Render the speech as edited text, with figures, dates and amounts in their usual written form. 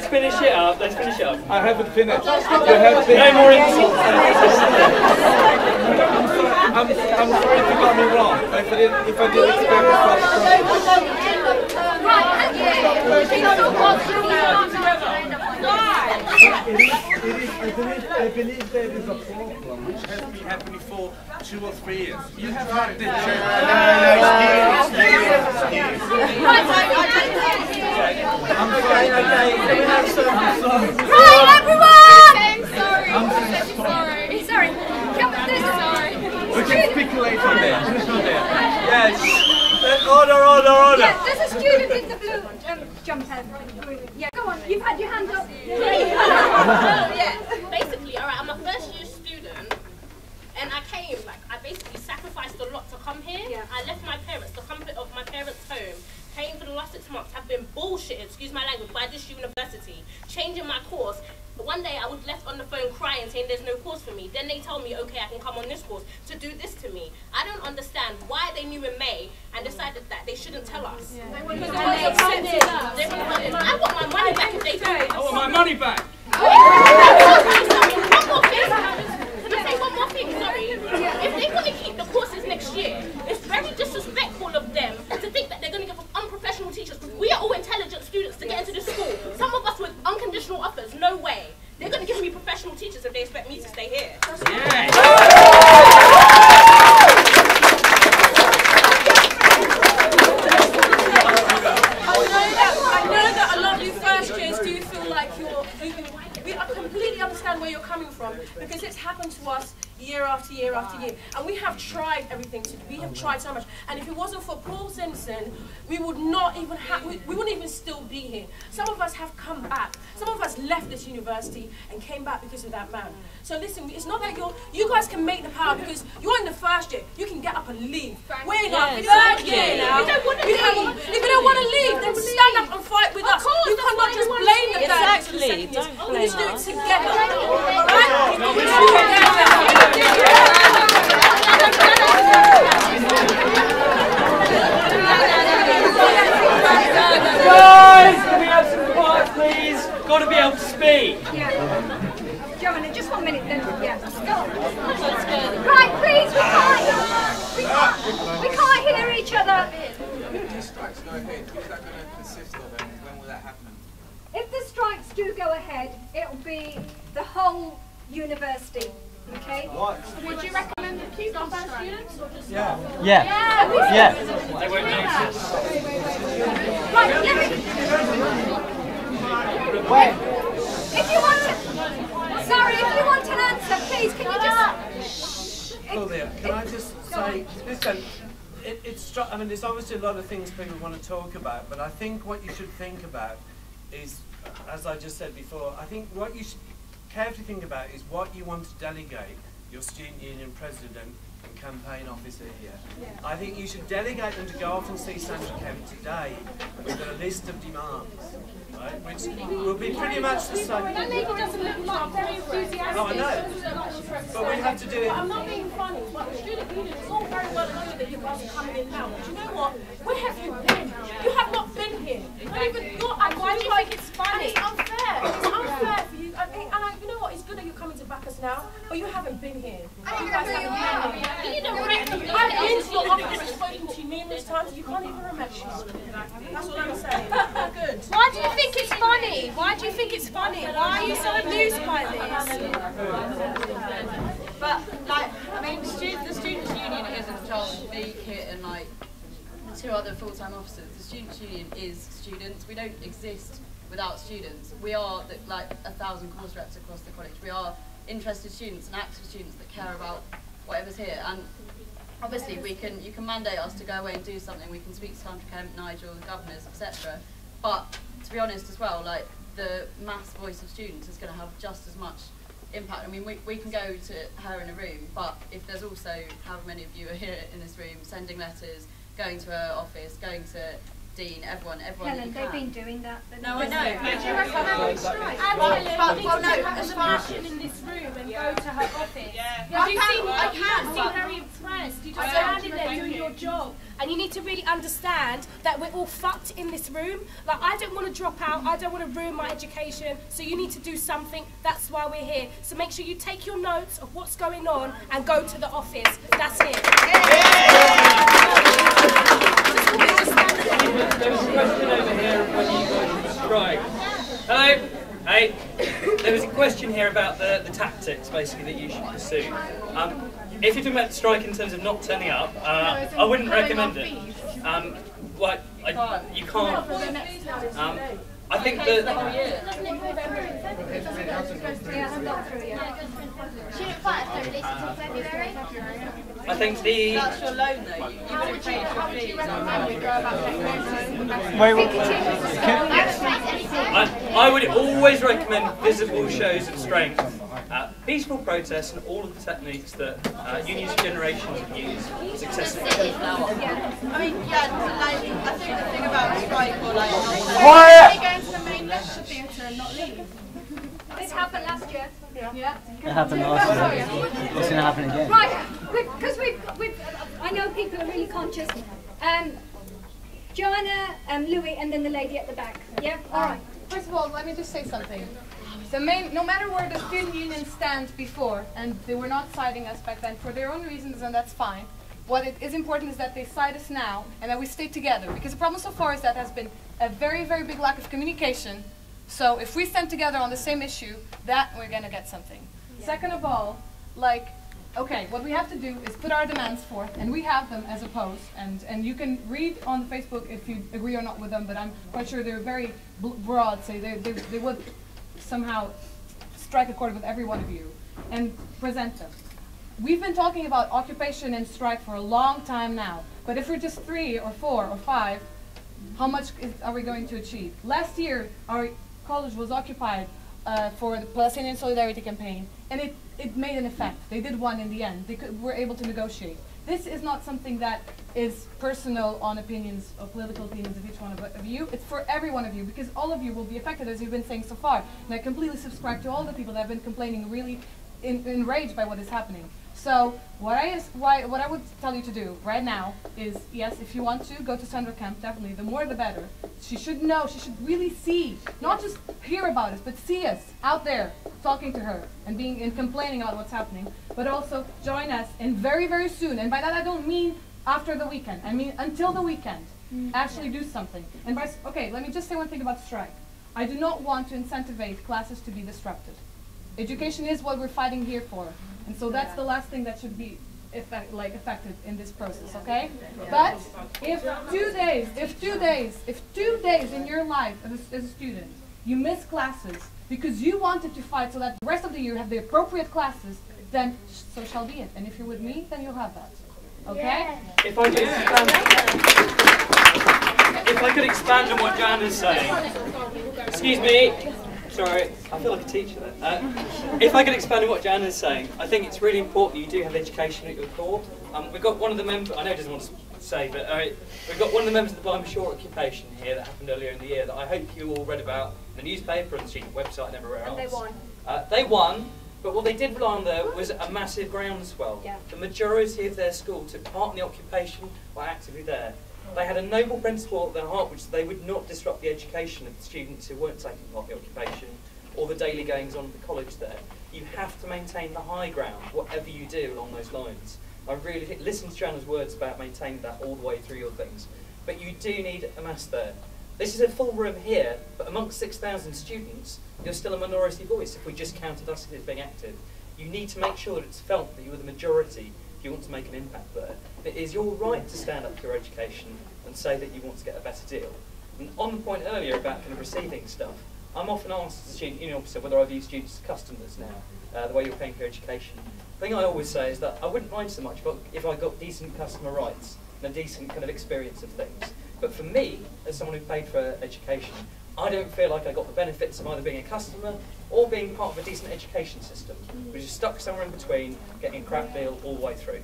let's finish it up. Let's finish it up. I haven't finished. You have No more insults. I'm sorry if you got me wrong. If I did expect I believe there is a problem which has been happening for 2 or 3 years. You have had this. I'm sorry. Right, everyone! Sorry. We can speculate on this. Yes. Order. Yeah, there's a student in the blue jumper. Yeah, go on. You've had your hand up. Basically, alright, I'm a first year student, and I came, I basically sacrificed a lot to come here. Yeah. I left my parents, the comfort of my parents' home, paying for the last 6 months, have been bullshitted, excuse my language, by this university, changing my course. One day I was left on the phone crying, saying there's no course for me. Then they told me, okay, I can come on this course to do this to me. I don't understand why they knew in May and decided that they shouldn't tell us. Yeah. I want my money back if they told me. I want my money back. One more thing, sorry. If they want to keep the courses next year, it's very disrespectful of them to think that they're going to give us unprofessional teachers. We are all intelligent students to get into this school. Some of us with unconditional offers, no way. They're going to give me professional teachers if they expect me to stay here. Yeah. I know that a lot of you first years do feel like I completely understand where you're coming from, because it's happened to us year after year after year, and we have tried everything. We have tried so much, and if it wasn't for Paul Simpson, we would not even we wouldn't even still be here. Some of us have come back. Some of us left this university and came back because of that man. So listen, it's not that you guys can make the power, because you're in the first year. You can get up and leave. We're in our third year now. If you don't want to leave, then stand up and fight with us. You cannot just blame the first and second years. We need to do it together. Right? We've got to do it together. Guys, can we have some quiet, please? Got to be able to speak. Yeah. Joanna, just 1 minute then. Yeah. Right, please, we can't hear each other. If these strikes go ahead, who's that going to consist of, and when will that happen? If the strikes do go ahead, it'll be the whole university. Okay? What? Would you recommend the keep on students or just Yeah. They won't notice. Right, if you want an answer, please, can you just... Claudia, can I just say, listen, I mean, there's obviously a lot of things people want to talk about, but I think what you should think about is, as I just said before, I think what you should carefully think about is what you want to delegate your student union president and campaign officer here. Yeah. I think you should delegate them to go off and see Sandra Kemp today with a list of demands, right, which will be pretty much the same. That lady doesn't look like very enthusiastic. Oh, I know. But we have to do it. I'm not being funny, but the student union is all very well known that you guys are coming in now. But you know what? Where have you been? You have not been here. Not even why do you think it's funny? It's unfair. It's unfair for you. You know what? It's good that you're coming to back us now, but you haven't been here. You guys haven't been here. I've been to your office and spoken to you numerous times. You can't even remember. That's what I'm saying. Good. Why do you think it's funny? Why do you think it's funny? Why are you so amused by this? But, like, I mean, the Students' Union isn't just me, Kit, and, like, 2 other full-time officers. The Students' Union is students. We don't exist without students. We are, like, 1,000 course reps across the college. We are interested students and active students that care about whatever's here. And obviously, you can mandate us to go away and do something. We can speak to Sandra Kemp, Nigel, the governors, etc. But to be honest as well, like, the mass voice of students is going to have just as much impact. I mean, we can go to her in a room, but if there's also however many of you are here in this room, sending letters, going to her office, going to Dean, everyone Helen, they've been doing that. No, I know. Would you recommend we strike? As a marshal in this room and go to her office. I can't seem very impressed. You just stand in there doing your job. And you need to really understand that we're all fucked in this room. Like, I don't want to drop out, I don't want to ruin my education, so you need to do something. That's why we're here. So make sure you take your notes of what's going on and go to the office. That's it. There was a question over here of whether you guys should strike. Hello? Hey. There was a question here about the tactics, basically, that you should pursue. If you're talking about strike in terms of not turning up, I wouldn't recommend it. You can't. I think that... I think the... That's your loan though. You would have paid your fees. I would always recommend visible shows of strength, peaceful protests, and all of the techniques that unions and generations have used successfully. I mean, yeah, like, I think the thing about strike or like... Quiet! Going to the main lecture theatre and not leave. This happened last year. Yeah. It happened last year. It's going to happen again. Right, because I know people are really conscious. Joanna, Louis, and then the lady at the back. Yeah? All right. First of all, let me just say something. No matter where the student union stands before, and they were not citing us back then for their own reasons, and that's fine. What it is important is that they cite us now, and that we stay together. Because the problem so far is that there has been a very, very big lack of communication. So if we stand together on the same issue, that we're going to get something. Yeah. Second of all, like, okay, what we have to do is put our demands forth, and we have them as opposed, and you can read on Facebook if you agree or not with them, but I'm quite sure they're very broad, so they would somehow strike a chord with every one of you, and present them. We've been talking about occupation and strike for a long time now, but if we're just 3 or 4 or 5, how much are we going to achieve? Last year, our college was occupied for the Palestinian Solidarity Campaign, and it made an effect. They did one in the end. They were able to negotiate. This is not something that is personal on opinions, or political opinions of each one of you. It's for every one of you, because all of you will be affected, as you've been saying so far. And I completely subscribe to all the people that have been complaining, really enraged by what is happening. So what I would tell you to do right now is, yes, if you want to, go to Sandra Camp, definitely. The more the better. She should know, she should really see, not just hear about us, but see us out there talking to her and complaining about what's happening, but also join us, and very, very soon. And by that I don't mean after the weekend. I mean until the weekend. Actually do something. And okay, let me just say one thing about strike. I do not want to incentivize classes to be disrupted. Education is what we're fighting here for. And so that's the last thing that should be affected in this process, okay? But if 2 days in your life as a student, you miss classes because you wanted to fight so that the rest of the year have the appropriate classes, then so shall be it. And if you're with me, then you'll have that. Okay? If I could expand on what Joanna's saying. Excuse me. Sorry, I feel like a teacher there. If I could expand on what Joanna's saying, I think it's really important you do have education at your core. We've got one of the members, I know he doesn't want to say, but we've got one of the members of the Barnby Shore occupation here that happened earlier in the year that I hope you all read about in the newspaper and the student website and everywhere else. And they won. They won, but what they did rely on there was a massive groundswell. Yeah. The majority of their school took part in the occupation, were actively there. They had a noble principle at their heart, which they would not disrupt the education of the students who weren't taking part in the occupation or the daily goings on of the college there. You have to maintain the high ground, whatever you do along those lines. I really listened to Joanna's words about maintaining that all the way through your things. But you do need a mass there. This is a full room here, but amongst 6,000 students, you're still a minority voice if we just counted us as being active. You need to make sure that it's felt that you are the majority if you want to make an impact there. It is your right to stand up for your education and say that you want to get a better deal. And on the point earlier about kind of receiving stuff, I'm often asked as a student union officer whether I view students as customers now, the way you're paying for your education. The thing I always say is that I wouldn't mind so much if I got decent customer rights and a decent kind of experience of things. But for me, as someone who paid for education, I don't feel like I got the benefits of either being a customer or being part of a decent education system, which is stuck somewhere in between, getting a crap deal all the way through.